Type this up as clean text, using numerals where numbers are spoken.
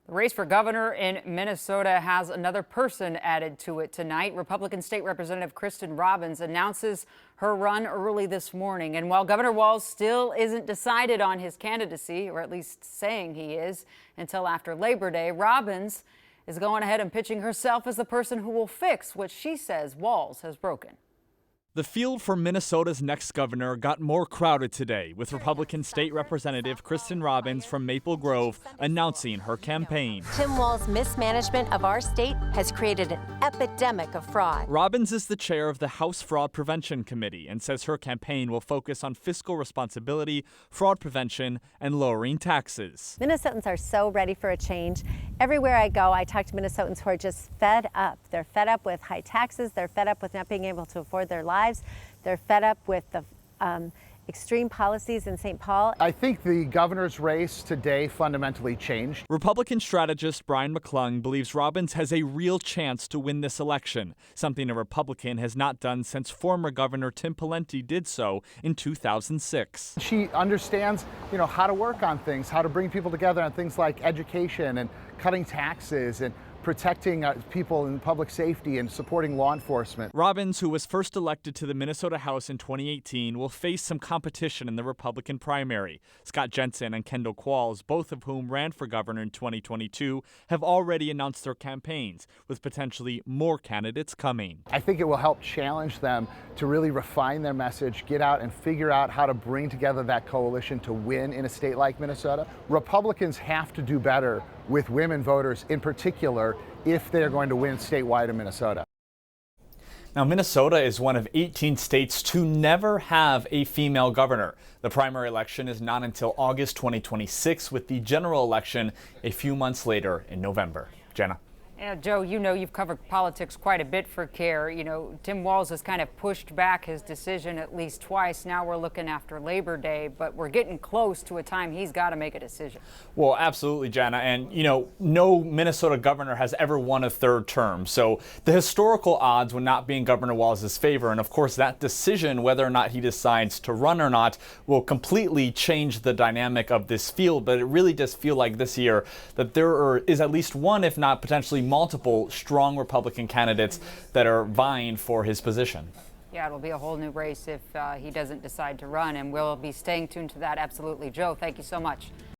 The race for governor in Minnesota has another person added to it tonight. Republican State Representative Kristen Robbins announces her run early this morning. And while Governor Walz still isn't decided on his candidacy, or at least saying he is, until after Labor Day, Robbins is going ahead and pitching herself as the person who will fix what she says Walz has broken. The field for Minnesota's next governor got more crowded today, with Republican State Representative Kristen Robbins from Maple Grove announcing her campaign. Tim Walz's mismanagement of our state has created an epidemic of fraud. Robbins is the chair of the House Fraud Prevention Committee and says her campaign will focus on fiscal responsibility, fraud prevention, and lowering taxes. Minnesotans are so ready for a change. Everywhere I go, I talk to Minnesotans who are just fed up. They're fed up with high taxes. They're fed up with not being able to afford their lives. They're fed up with the extreme policies in St. Paul. I think the governor's race today fundamentally changed. Republican strategist Brian McClung believes Robbins has a real chance to win this election, something a Republican has not done since former Governor Tim Pawlenty did so in 2006. She understands, how to work on things, how to bring people together on things like education and cutting taxes and protecting people in public safety and supporting law enforcement. Robbins, who was first elected to the Minnesota House in 2018, will face some competition in the Republican primary. Scott Jensen and Kendall Qualls, both of whom ran for governor in 2022, have already announced their campaigns, with potentially more candidates coming. I think it will help challenge them to really refine their message, get out and figure out how to bring together that coalition to win in a state like Minnesota. Republicans have to do better with women voters in particular if they're going to win statewide in Minnesota. Now, Minnesota is one of 18 states to never have a female governor. The primary election is not until August 2026, with the general election a few months later in November. Jenna. Joe, you've covered politics quite a bit for CARE. Tim Walz has kind of pushed back his decision at least twice. Now we're looking after Labor Day, but we're getting close to a time he's got to make a decision. Well, absolutely, Jenna. And, no Minnesota governor has ever won a third term. So the historical odds would not be in Governor Walz's favor. And of course, that decision, whether or not he decides to run or not, will completely change the dynamic of this field. But it really does feel like this year that there is at least one, if not potentially multiple strong Republican candidates that are vying for his position. Yeah, it'll be a whole new race if he doesn't decide to run, and we'll be staying tuned to that. Absolutely. Joe, thank you so much.